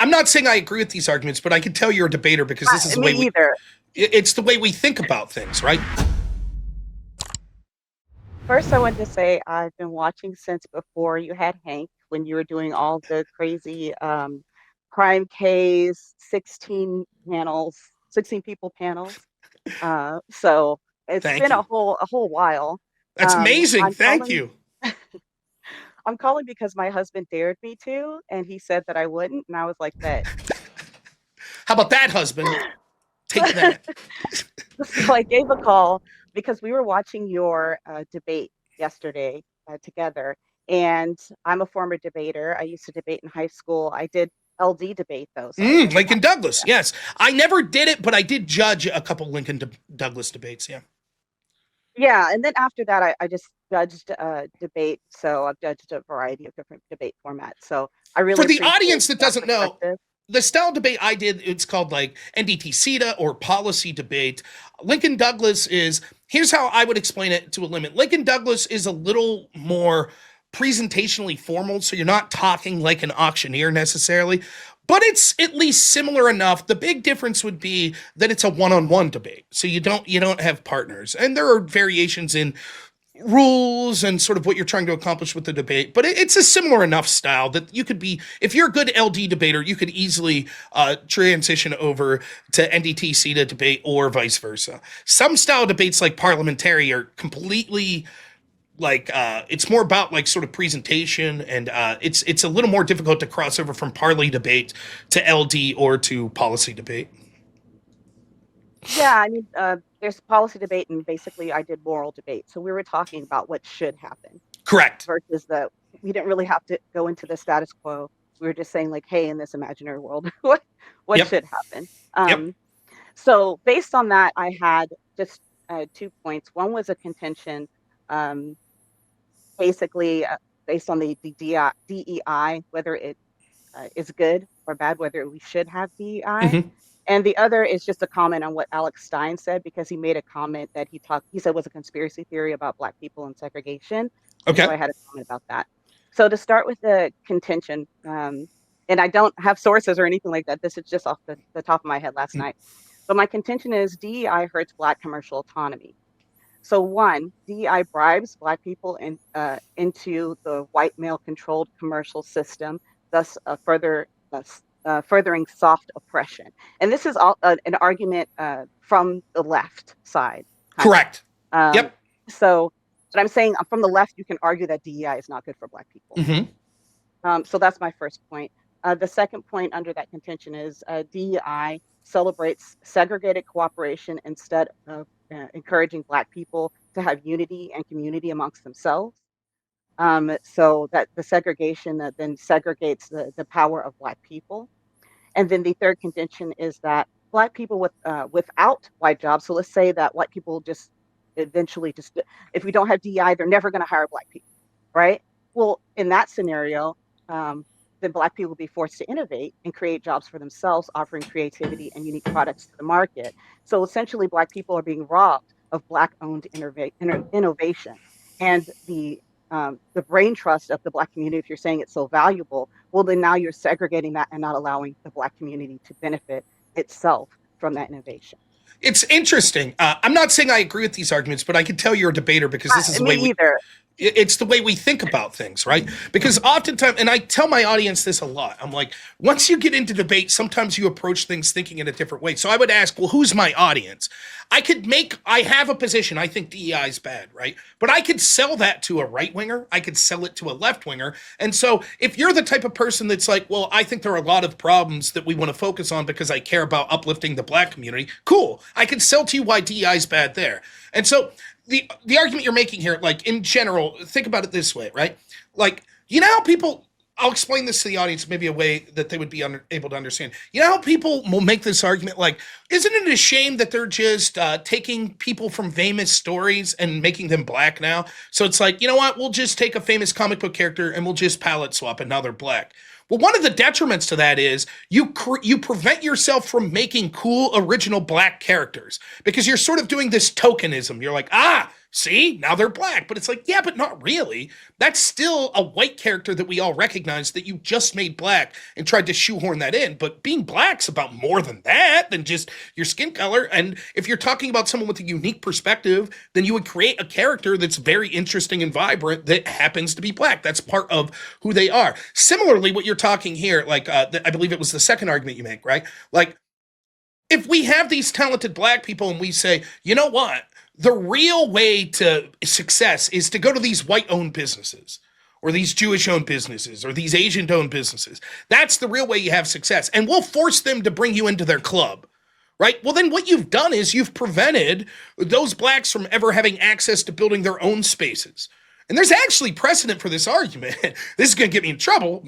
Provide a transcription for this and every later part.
I'm not saying I agree with these arguments, but I can tell you're a debater because this is the Me way either. it's the way we think about things, right? First, I wanted to say I've been watching since before you had Hank when you were doing all the crazy crime case, 16 panels, 16 people panels. So it's Thank been you. a whole while. That's amazing. I'm Thank calling you. I'm calling because my husband dared me to, and he said that I wouldn't, and I was like, bet. How about that, husband? Take that. So I gave a call because we were watching your debate yesterday together. And I'm a former debater. I used to debate in high school. I did LD debate though, so I never got Lincoln to do Douglas. that. Yes. I never did it, but I did judge a couple Douglas debates. Yeah. Yeah, and then after that, I just judged debate. So I've judged a variety of different debate formats. So I For really the appreciate audience that that doesn't know, perspective. the style debate I did, it's called like NDT CETA or policy debate. Lincoln Douglas is, here's how I would explain it to a limit. Lincoln Douglas is a little more presentationally formal, so you're not talking like an auctioneer necessarily, but it's at least similar enough. The big difference would be that it's a one-on-one debate, so you don't have partners, and there are variations in rules and sort of what you're trying to accomplish with the debate, but it's a similar enough style that you could be, if you're a good LD debater, you could easily transition over to NDT CETA debate or vice versa. Some style debates like parliamentary are completely like it's more about like sort of presentation, and it's a little more difficult to cross over from parley debate to LD or to policy debate. Yeah, I mean, there's policy debate, and basically, I did moral debate. So we were talking about what should happen Correct. versus the we didn't really have to go into the status quo. We were just saying like, hey, in this imaginary world, what Yep. should happen? Yep. So based on that, I had just 2 points. One was a contention, um, basically based on the DEI, whether it is good or bad, whether we should have DEI. Mm-hmm. And the other is just a comment on what Alex Stein said, because he made a comment that he said was a conspiracy theory about Black people and segregation. And so Okay. I had a comment about that. So to start with the contention, and I don't have sources or anything like that. This is just off the top of my head last night. But my contention is DEI hurts Black commercial autonomy. So one, DEI bribes Black people into the white male controlled commercial system, thus furthering soft oppression. And this is an argument from the left side, kind of. Correct. Um, Yep. so, but I'm saying from the left, you can argue that DEI is not good for Black people. Mm-hmm. So that's my first point. The second point under that contention is DEI celebrates segregated cooperation instead of encouraging Black people to have unity and community amongst themselves. So that the segregation that then segregates the power of Black people. And then the third contention is that Black people without white jobs, so let's say that white people just eventually just, if we don't have DEI, they're never going to hire Black people, right? Well, in that scenario, um, then Black people will be forced to innovate and create jobs for themselves, offering creativity and unique products to the market. So essentially, Black people are being robbed of Black-owned innovation, and the brain trust of the Black community. If you're saying it's so valuable, well, then now you're segregating that and not allowing the Black community to benefit itself from that innovation. It's interesting. I'm not saying I agree with these arguments, but I can tell you're a debater because this is the Me way we either. it's the way we think about things, right? Because oftentimes, and I tell my audience this a lot, I'm like, once you get into debate, sometimes you approach things thinking in a different way. So I would ask, well, who's my audience? I have a position. I think DEI is bad, right? But I could sell that to a right winger. I could sell it to a left winger. And so if you're the type of person that's like, well, I think there are a lot of problems that we want to focus on because I care about uplifting the Black community, cool. I can sell to you why DEI is bad there. And so the argument you're making here, like in general, think about it this way, right? Like, you know how people, I'll explain this to the audience maybe a way that they would be able to understand. You know how people will make this argument like, isn't it a shame that they're just taking people from famous stories and making them Black now? So it's like, you know what? We'll just take a famous comic book character and we'll just palette swap and now they're Black. Well, one of the detriments to that is you prevent yourself from making cool original Black characters because you're sort of doing this tokenism. You're like, See, now they're black. But it's like, yeah, but not really. That's still a white character that we all recognize that you just made black and tried to shoehorn that in. But being black's about more than that, than just your skin color. And if you're talking about someone with a unique perspective, then you would create a character that's very interesting and vibrant that happens to be black. That's part of who they are. Similarly, what you're talking here, like I believe it was the second argument you make, right? Like, if we have these talented black people and we say, you know what? The real way to success is to go to these white owned businesses or these Jewish owned businesses or these Asian owned businesses. That's the real way you have success. And we'll force them to bring you into their club, right? Well, then what you've done is you've prevented those blacks from ever having access to building their own spaces. And there's actually precedent for this argument. This is going to get me in trouble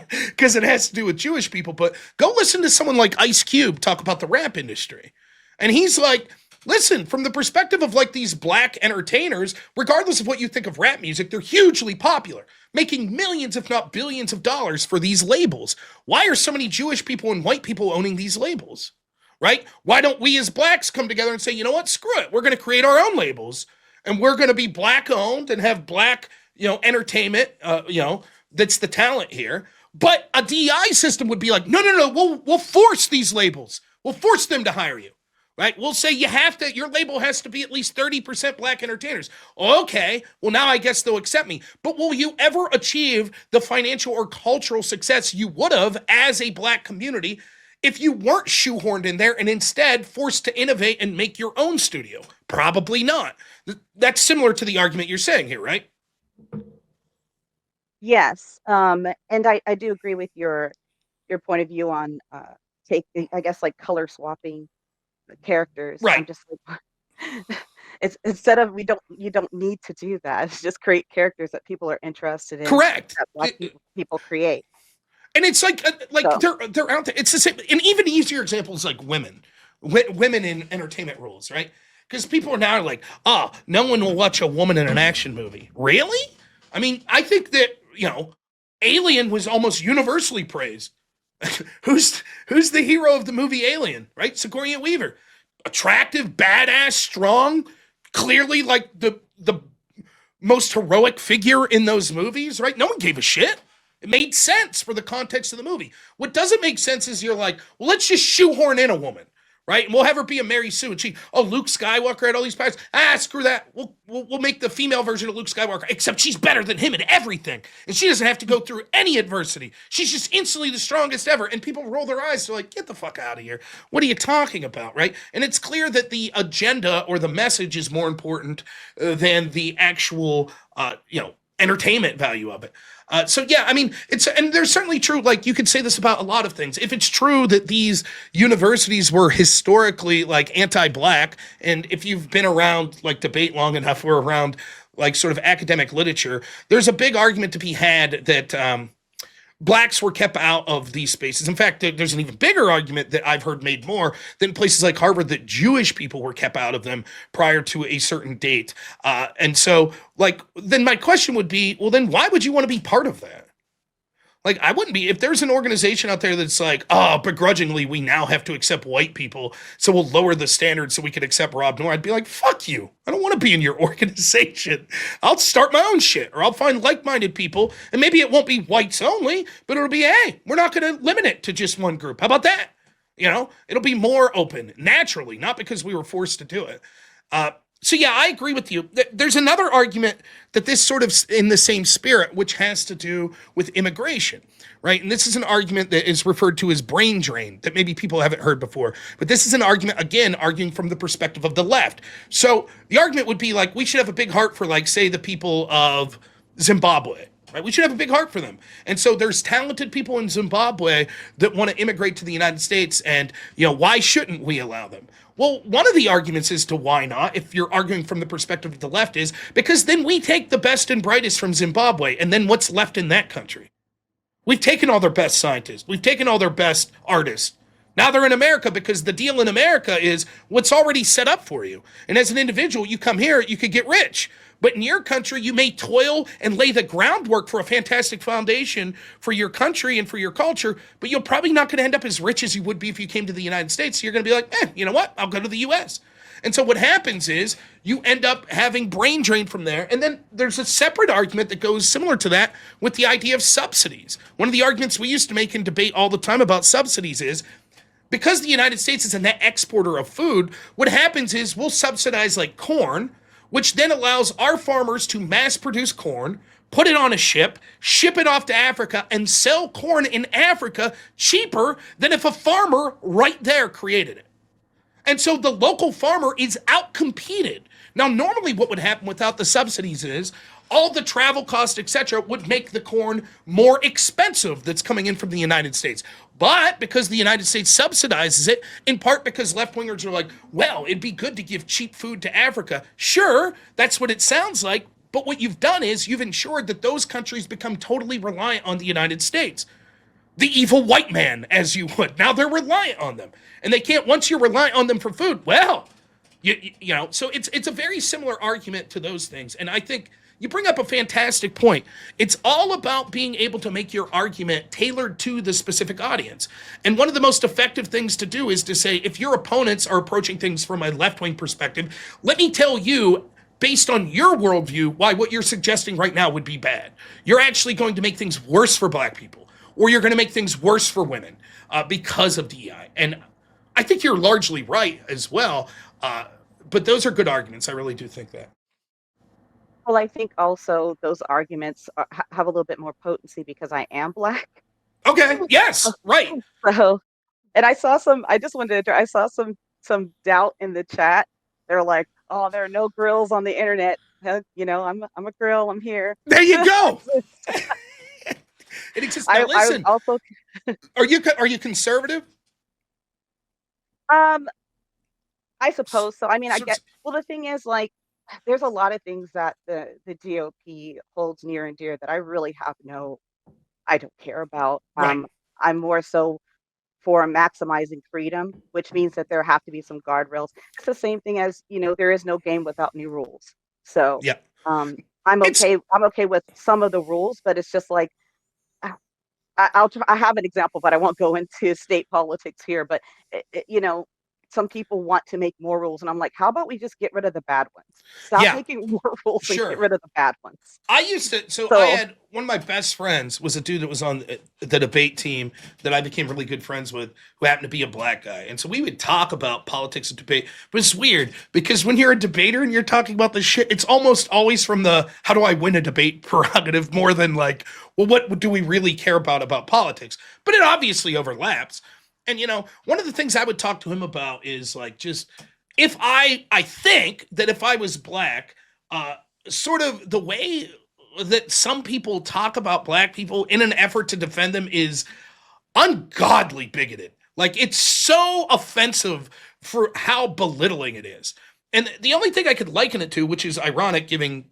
because it has to do with Jewish people. But go listen to someone like Ice Cube talk about the rap industry. And he's like, listen, from the perspective of like these black entertainers, regardless of what you think of rap music, they're hugely popular, making millions, if not billions of dollars for these labels. Why are so many Jewish people and white people owning these labels? Right? Why don't we as blacks come together and say, you know what, screw it. We're going to create our own labels and we're going to be black owned and have black, entertainment, that's the talent here. But a DEI system would be like, no, we'll force these labels. We'll force them to hire you. Right? We'll say your label has to be at least 30% black entertainers. Okay, well now I guess they'll accept me. But will you ever achieve the financial or cultural success you would have as a black community if you weren't shoehorned in there and instead forced to innovate and make your own studio? Probably not. That's similar to the argument you're saying here, right? Yes, and I do agree with your point of view on I guess like color swapping characters. Right. I'm just like, it's instead of you don't need to do that. It's just create characters that people are interested in. Correct. That black people create. And it's like So, they're out there. It's the same. And even easier examples like women in entertainment roles, right? Because people are now like, no one will watch a woman in an action movie. Really? I mean, I think that Alien was almost universally praised. Who's the hero of the movie Alien, right? Sigourney Weaver. Attractive, badass, strong, clearly like the most heroic figure in those movies, right? No one gave a shit. It made sense for the context of the movie. What doesn't make sense is you're like, well, let's just shoehorn in a woman, right? And we'll have her be a Mary Sue. And Luke Skywalker had all these powers. Screw that. We'll make the female version of Luke Skywalker, except she's better than him in everything. And she doesn't have to go through any adversity. She's just instantly the strongest ever. And people roll their eyes. They're like, get the fuck out of here. What are you talking about, right? And it's clear that the agenda or the message is more important than the actual, entertainment value of it. So yeah, I mean, and there's certainly true, like you could say this about a lot of things. If it's true that these universities were historically like anti-black, and if you've been around like debate long enough, we're around like sort of academic literature, there's a big argument to be had that blacks were kept out of these spaces. In fact, there's an even bigger argument that I've heard made more than places like Harvard that Jewish people were kept out of them prior to a certain date. And so, like, then my question would be, well, then why would you want to be part of that? Like, I wouldn't be. If there's an organization out there that's like, begrudgingly, we now have to accept white people, so we'll lower the standards so we can accept Rob Noor, I'd be like, fuck you. I don't want to be in your organization. I'll start my own shit, or I'll find like-minded people, and maybe it won't be whites only, but it'll be, hey, we're not going to limit it to just one group. How about that? It'll be more open, naturally, not because we were forced to do it. So yeah, I agree with you. There's another argument that this sort of in the same spirit, which has to do with immigration, right? And this is an argument that is referred to as brain drain that maybe people haven't heard before. But this is an argument, again, arguing from the perspective of the left. So the argument would be like, we should have a big heart for, like, say, the people of Zimbabwe. Right? We should have a big heart for them. And so there's talented people in Zimbabwe that want to immigrate to the United States, and why shouldn't we allow them? Well, one of the arguments as to why not, if you're arguing from the perspective of the left, is because then we take the best and brightest from Zimbabwe, and then what's left in that country? We've taken all their best scientists. We've taken all their best artists. Now they're in America because the deal in America is what's already set up for you. And as an individual, you come here, you could get rich. But in your country, you may toil and lay the groundwork for a fantastic foundation for your country and for your culture, but you're probably not going to end up as rich as you would be if you came to the United States. So you're going to be like, you know what? I'll go to the US. And so what happens is you end up having brain drain from there. And then there's a separate argument that goes similar to that with the idea of subsidies. One of the arguments we used to make in debate all the time about subsidies is because the United States is a net exporter of food, what happens is we'll subsidize like corn, which then allows our farmers to mass produce corn, put it on a ship, ship it off to Africa, and sell corn in Africa cheaper than if a farmer right there created it. And so the local farmer is outcompeted. Now, normally what would happen without the subsidies is all the travel costs, etc., would make the corn more expensive that's coming in from the United States. But because the United States subsidizes it, in part because left-wingers are like, well, it'd be good to give cheap food to Africa. Sure, that's what it sounds like. But what you've done is you've ensured that those countries become totally reliant on the United States. The evil white man, as you would. Now they're reliant on them. And they can't, once you're reliant on them for food, well, you know, so it's a very similar argument to those things. And I think you bring up a fantastic point. It's all about being able to make your argument tailored to the specific audience. And one of the most effective things to do is to say, if your opponents are approaching things from a left-wing perspective, let me tell you, based on your worldview, why what you're suggesting right now would be bad. You're actually going to make things worse for black people, or you're going to make things worse for women because of DEI. And I think you're largely right as well. But those are good arguments. I really do think that. Well, I think also those arguments have a little bit more potency because I am Black. Okay. Yes. Right. So, and I just wanted to, I saw some doubt in the chat. They're like, oh, there are no grills on the internet. You know, I'm a grill. I'm here. There you go. It exists. Now, listen, I also, are you conservative? I suppose so. I mean, I get, well, the thing is, like, there's a lot of things that the GOP holds near and dear that I really I don't care about. Right. I'm more so for maximizing freedom, which means that there have to be some guardrails. It's the same thing as, you know, there is no game without new rules. So, Yeah. I'm okay with some of the rules, but it's just like, I have an example, but I won't go into state politics here. But you know, some people want to make more rules, and I'm like, how about we just get rid of the bad ones? Stop making more rules and get rid of the bad ones. I used to. So I had one of my best friends was a dude that was on the debate team that I became really good friends with, who happened to be a black guy, and so we would talk about politics and debate. But it's weird because when you're a debater and you're talking about this shit, it's almost always from the how do I win a debate prerogative more than like, well, what do we really care about politics? But it obviously overlaps. And, you know, one of the things I would talk to him about is like, just if I think that if I was black, sort of the way that some people talk about black people in an effort to defend them is ungodly bigoted. Like, it's so offensive for how belittling it is. And the only thing I could liken it to, which is ironic, giving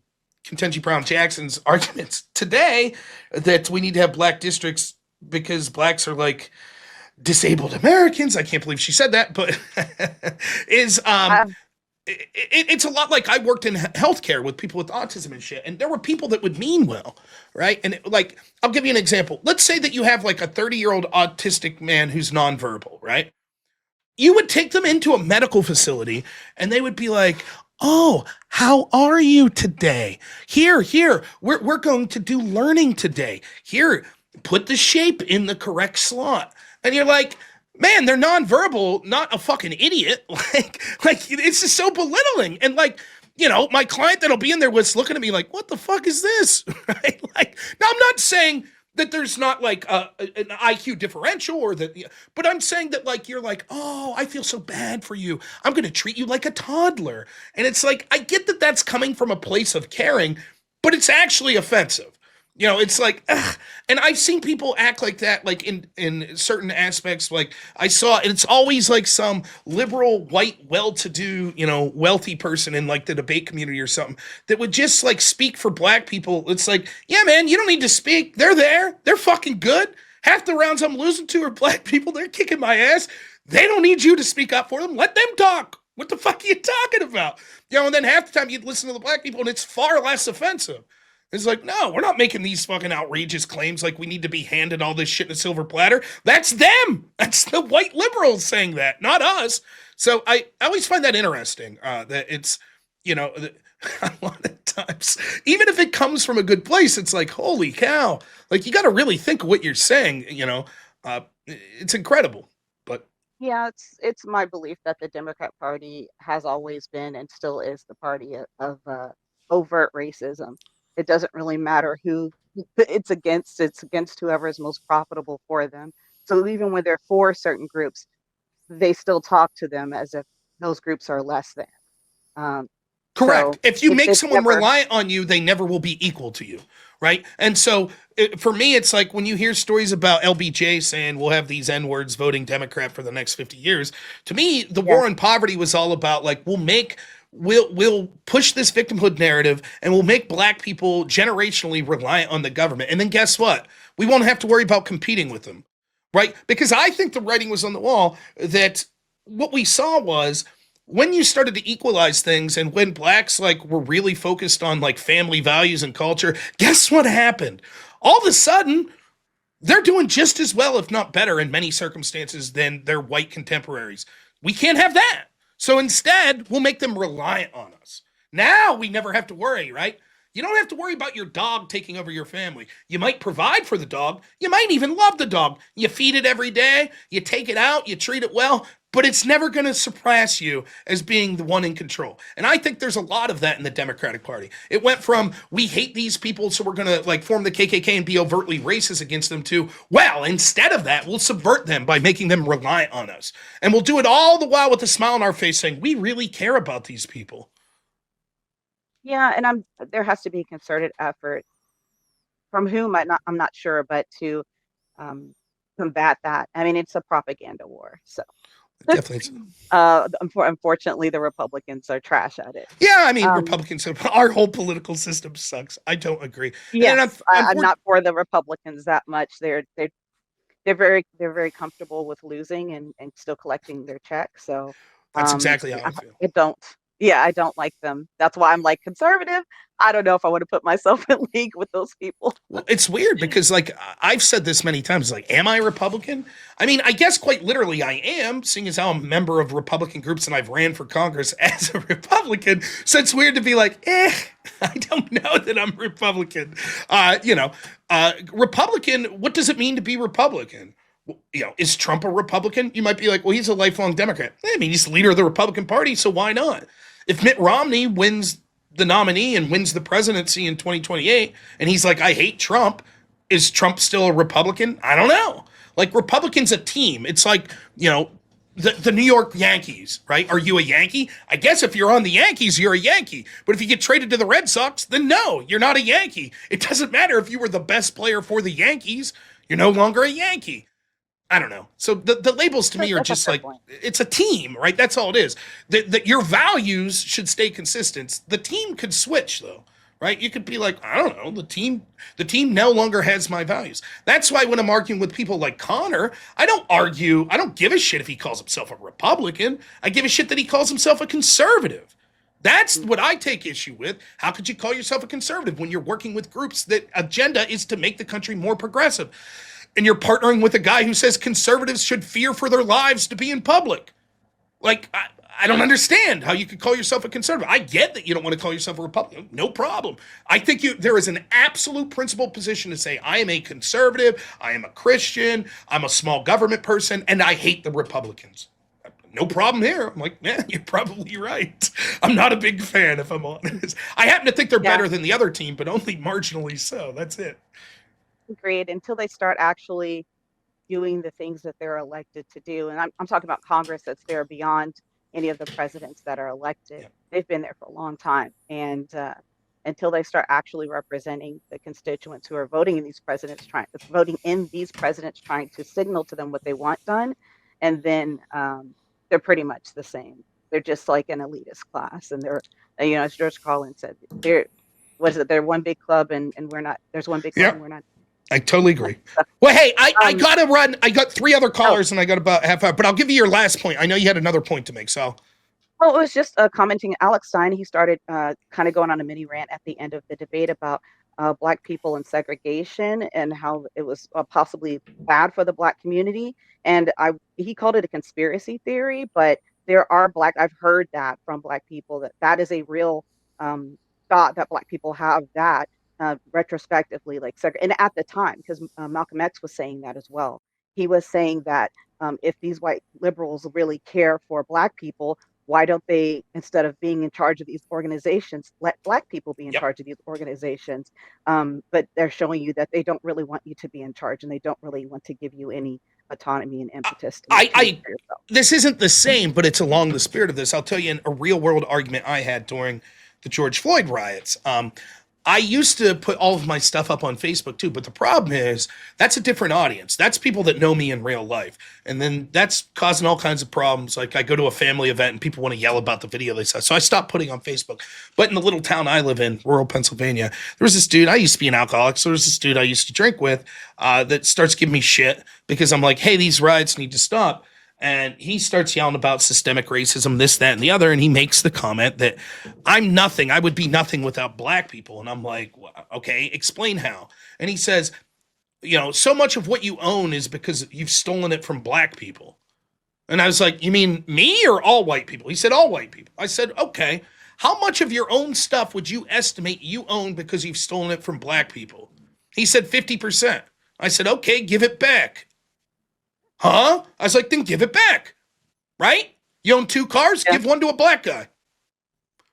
Ketanji Brown Jackson's arguments today that we need to have black districts because blacks are like disabled Americans. I can't believe she said that, but it's a lot like I worked in healthcare with people with autism and shit, and there were people that would mean well, right? And like, I'll give you an example. Let's say that you have like a 30-year-old autistic man who's nonverbal, right? You would take them into a medical facility and they would be like, oh, how are you today? Here, we're going to do learning today. Here, put the shape in the correct slot. And you're like, man, they're nonverbal, not a fucking idiot. Like it's just so belittling. And like, you know, my client that'll be in there was looking at me like, what the fuck is this? Right? Like, now I'm not saying that there's not like an IQ differential or that, but I'm saying that like, you're like, oh, I feel so bad for you. I'm going to treat you like a toddler. And it's like, I get that that's coming from a place of caring, but it's actually offensive. You know, it's like, ugh. And I've seen people act like that, like in certain aspects. Like I saw, and it's always like some liberal, white, well-to-do, you know, wealthy person in like the debate community or something that would just like speak for black people. It's like, yeah, man, you don't need to speak. They're there. They're fucking good. Half the rounds I'm losing to are black people. They're kicking my ass. They don't need you to speak up for them. Let them talk. What the fuck are you talking about? You know, and then half the time you'd listen to the black people and it's far less offensive. It's like, no, we're not making these fucking outrageous claims like we need to be handed all this shit in a silver platter. That's them. That's the white liberals saying that, not us. So I always find that interesting, that it's, you know, a lot of times, even if it comes from a good place, it's like, holy cow. Like, you got to really think of what you're saying, you know. It's incredible. But Yeah, it's my belief that the Democrat Party has always been and still is the party of overt racism. It doesn't really matter who it's against whoever is most profitable for them. So even when they're for certain groups, they still talk to them as if those groups are less than. Um, correct. so If you make it's someone never, reliant on you, they never will be equal to you, right? And so for me, it's like when you hear stories about LBJ saying we'll have these N words voting Democrat for the next 50 years. To me, the yeah, war on poverty was all about like we'll push this victimhood narrative and we'll make black people generationally reliant on the government. And then guess what? We won't have to worry about competing with them, right? Because I think the writing was on the wall that what we saw was when you started to equalize things and when blacks like were really focused on like family values and culture, guess what happened? All of a sudden, they're doing just as well, if not better, in many circumstances than their white contemporaries. We can't have that. So instead, we'll make them reliant on us. Now we never have to worry, right? You don't have to worry about your dog taking over your family. You might provide for the dog. You might even love the dog. You feed it every day. You take it out. You treat it well. But it's never going to surpass you as being the one in control. And I think there's a lot of that in the Democratic Party. It went from, we hate these people, so we're going to like form the KKK and be overtly racist against them to, well, instead of that, we'll subvert them by making them reliant on us. And we'll do it all the while with a smile on our face saying, we really care about these people. yeah, and there has to be a concerted effort from whom I'm not sure, but to um, combat that. I mean, it's a propaganda war. So Definitely. unfortunately, the Republicans are trash at it. Yeah, I mean, Um, Republicans, our whole political system sucks. I don't agree. And yes, I'm not for the Republicans that much. They're very comfortable with losing and still collecting their checks. So that's exactly how I, I feel. I don't yeah, I don't like them. That's why I'm like conservative. I don't know if I want to put myself in league with those people. Well, it's weird because, like, I've said this many times. Like, am I a Republican? I mean, I guess quite literally I am, seeing as how I'm a member of Republican groups and I've ran for Congress as a Republican. So it's weird to be like, I don't know that I'm Republican. Republican. What does it mean to be Republican? You know, is Trump a Republican? You might be like, well, he's a lifelong Democrat. I mean, he's the leader of the Republican Party, so why not? If Mitt Romney wins the nominee and wins the presidency in 2028, and he's like, I hate Trump, is Trump still a Republican? I don't know. Like, Republicans a team. It's like, you know, the New York Yankees, right? Are you a Yankee? I guess if you're on the Yankees, you're a Yankee. But if you get traded to the Red Sox, then no, you're not a Yankee. It doesn't matter if you were the best player for the Yankees, you're no longer a Yankee. I don't know. So the labels to me are That's a just fair like, point. it's a team, right? That's all it is. That your values should stay consistent. The team could switch though, right? You could be like, I don't know, the team no longer has my values. That's why when I'm arguing with people like Connor, I don't give a shit if he calls himself a Republican. I give a shit that he calls himself a conservative. That's what I take issue with. How could you call yourself a conservative when you're working with groups that agenda is to make the country more progressive? And you're partnering with a guy who says conservatives should fear for their lives to be in public. Like, I don't understand how you could call yourself a conservative. I get that you don't want to call yourself a Republican. No problem. I think there is an absolute principled position to say, I am a conservative, I am a Christian, I'm a small government person, and I hate the Republicans. No problem here. I'm like, man, you're probably right. I'm not a big fan, if I'm honest. I happen to think they're Yeah, better than the other team, but only marginally so. That's it. agreed. Until they start actually doing the things that they're elected to do, and I'm talking about Congress that's there beyond any of the presidents that are elected. Yeah. They've been there for a long time, and until they start actually representing the constituents who are voting in these presidents, trying to signal to them what they want done, and then they're pretty much the same. They're just like an elitist class, and they're, as George Carlin said, they're what is it? They're one big club, and we're not. There's one big club, Yeah. and we're not. I totally agree. Well, hey, I Um, gotta run. I got three other oh, callers and I got about half hour, but I'll give you your last point. I know you had another point to make, so Oh, it was just commenting. Alex Stein, he started kind of going on a mini rant at the end of the debate about Black people and segregation and how it was possibly bad for the Black community. And he called it a conspiracy theory, but there are I've heard that from Black people that that is a real um, thought that Black people have that retrospectively, like, and at the time, because Malcolm X was saying that as well. He was saying that if these white liberals really care for Black people, why don't they, instead of being in charge of these organizations, let Black people be in Yep. charge of these organizations? But they're showing you that they don't really want you to be in charge, and they don't really want to give you any autonomy and impetus to make I for yourself. this isn't the same, but it's along the spirit of this. I'll tell you a real world argument I had during the George Floyd riots. I used to put all of my stuff up on Facebook too, but the problem is that's a different audience. That's people that know me in real life. And then that's causing all kinds of problems. Like I go to a family event and people want to yell about the video they saw. So I stopped putting on Facebook. But in the little town I live in, rural Pennsylvania, there was this dude, I used to be an alcoholic. So there was this dude I used to drink with that starts giving me shit because I'm like, hey, these riots need to stop. And he starts yelling about systemic racism, this, that, and the other. And he makes the comment that I'm nothing. I would be nothing without Black people. And I'm like, well, okay, explain how. And he says, so much of what you own is because you've stolen it from Black people. And I was like, you mean me or all white people? He said, all white people. I said, okay, how much of your own stuff would you estimate you own because you've stolen it from Black people? He said 50%. I said, okay, give it back. Huh? I was like, then give it back. Right? You own 2 cars? Yeah. Give one to a Black guy.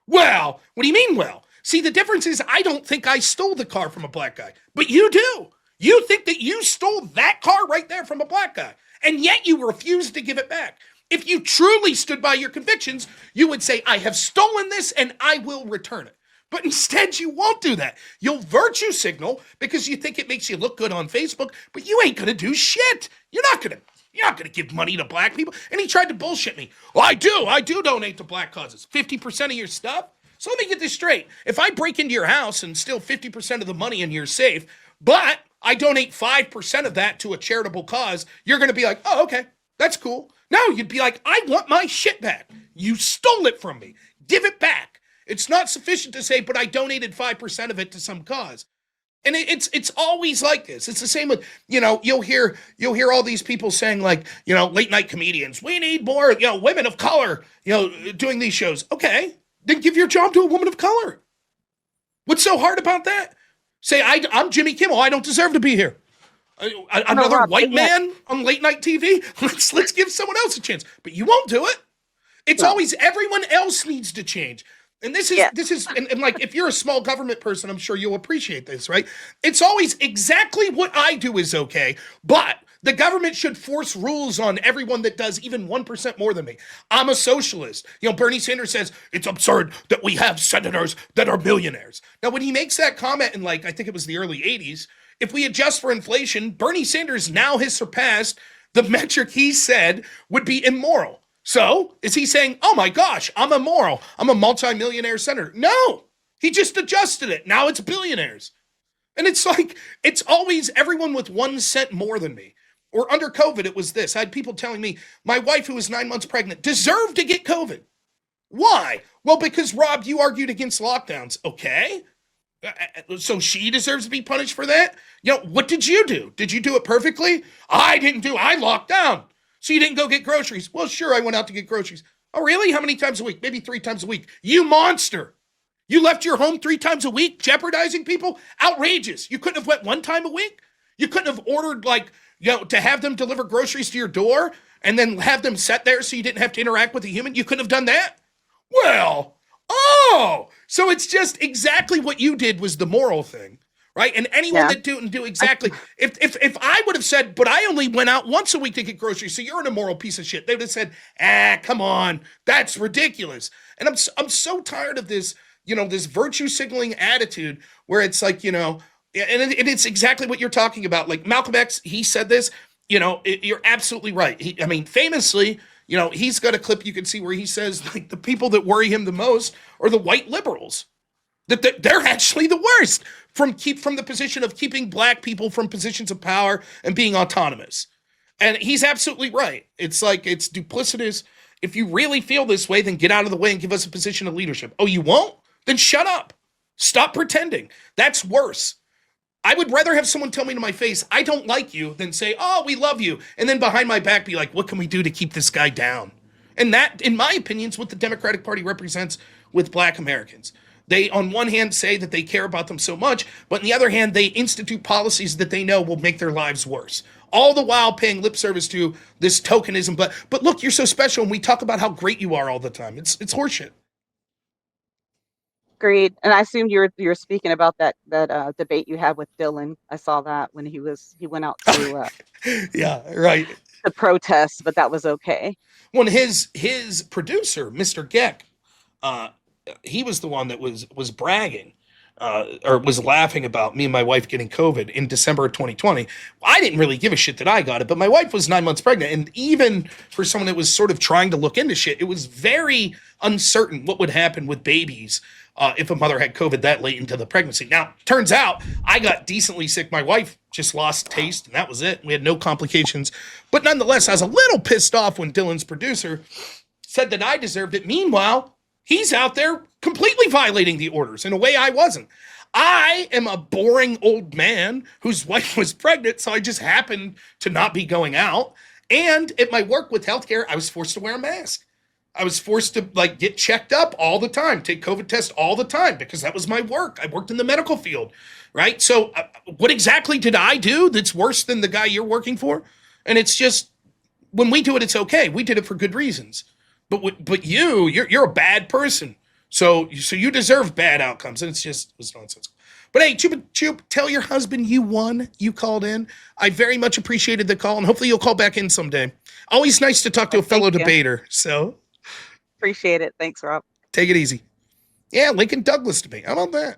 Well, what do you mean, well? See, the difference is I don't think I stole the car from a Black guy, but you do. You think that you stole that car right there from a Black guy, and yet you refuse to give it back. If you truly stood by your convictions, you would say, I have stolen this and I will return it. But instead, you won't do that. You'll virtue signal because you think it makes you look good on Facebook, but you ain't going to do shit. You're not going to give money to Black people. And he tried to bullshit me. Well, I do donate to Black causes. 50% of your stuff? So let me get this straight. If I break into your house and steal 50% of the money in your safe, but I donate 5% of that to a charitable cause, you're going to be like, oh, okay, that's cool. No, you'd be like, I want my shit back. You stole it from me. Give it back. It's not sufficient to say, but I donated 5% of it to some cause. And it's always like this. It's the same with, you'll hear all these people saying like, late night comedians, we need more, women of color, doing these shows. Okay, then give your job to a woman of color. What's so hard about that? Say, I'm Jimmy Kimmel. I don't deserve to be here. Another white man on late night TV? Let's give someone else a chance. But you won't do it. It's always everyone else needs to change. And this is like, if you're a small government person, I'm sure you'll appreciate this, right? It's always exactly what I do is okay, but the government should force rules on everyone that does even 1% more than me. I'm a socialist. Bernie Sanders says it's absurd that we have senators that are millionaires. Now, when he makes that comment in I think it was the early 80s, if we adjust for inflation, Bernie Sanders now has surpassed the metric he said would be immoral. So, is he saying, oh my gosh, I'm immoral, I'm a multimillionaire senator? No, he just adjusted it. Now it's billionaires. And it's like, it's always everyone with 1 cent more than me. Or under COVID, it was this. I had people telling me, my wife who was 9 months pregnant deserved to get COVID. Why? Well, because, Rob, you argued against lockdowns. Okay. So she deserves to be punished for that? What did you do? Did you do it perfectly? I locked down. So you didn't go get groceries? Well, sure, I went out to get groceries. Oh, really? How many times a week? Maybe 3 times a week. You monster. You left your home 3 times a week, jeopardizing people? Outrageous. You couldn't have went 1 time a week? You couldn't have ordered, to have them deliver groceries to your door and then have them set there so you didn't have to interact with a human? You couldn't have done that? Well, so it's just exactly what you did was the moral thing. Right? And anyone that didn't do exactly, if I would have said, but I only went out once a week to get groceries, so you're an immoral piece of shit, they would have said, come on, that's ridiculous. And I'm so tired of this, this virtue signaling attitude where it's like, and it's exactly what you're talking about. Like Malcolm X, he said this, you're absolutely right. Famously, he's got a clip you can see where he says like the people that worry him the most are the white liberals. That they're actually the worst from the position of keeping Black people from positions of power and being autonomous. And he's absolutely right. It's like, it's duplicitous. If you really feel this way, then get out of the way and give us a position of leadership. Oh, you won't? Then shut up. Stop pretending. That's worse. I would rather have someone tell me to my face, I don't like you, than say, oh, we love you. And then behind my back be like, what can we do to keep this guy down? And that, in my opinion, is what the Democratic Party represents with Black Americans. They, on one hand, say that they care about them so much, but on the other hand, they institute policies that they know will make their lives worse. All the while paying lip service to this tokenism. But look, you're so special, and we talk about how great you are all the time. It's horseshit. Agreed. And I assume you're speaking about that debate you had with Dylan. I saw that when he went out Yeah, right. to protest, but that was okay. When his producer, Mr. Geck, he was the one that was bragging or was laughing about me and my wife getting COVID in December of 2020. I didn't really give a shit that I got it, but my wife was 9 months pregnant. And even for someone that was sort of trying to look into shit, it was very uncertain what would happen with babies if a mother had COVID that late into the pregnancy. Now, turns out I got decently sick. My wife just lost taste, and that was it. We had no complications. But nonetheless, I was a little pissed off when Dylan's producer said that I deserved it. Meanwhile, he's out there completely violating the orders in a way I wasn't. I am a boring old man whose wife was pregnant, so I just happened to not be going out. And at my work with healthcare, I was forced to wear a mask. I was forced to get checked up all the time, take COVID tests all the time because that was my work. I worked in the medical field, right? So what exactly did I do that's worse than the guy you're working for? And it's just, when we do it, it's okay. We did it for good reasons. But you're a bad person. So you deserve bad outcomes. And it was nonsense. But hey, Chupa, tell your husband you won. You called in. I very much appreciated the call, and hopefully you'll call back in someday. Always nice to talk to a fellow debater. So appreciate it. Thanks, Rob. Take it easy. Yeah, Lincoln Douglas debate. How about that?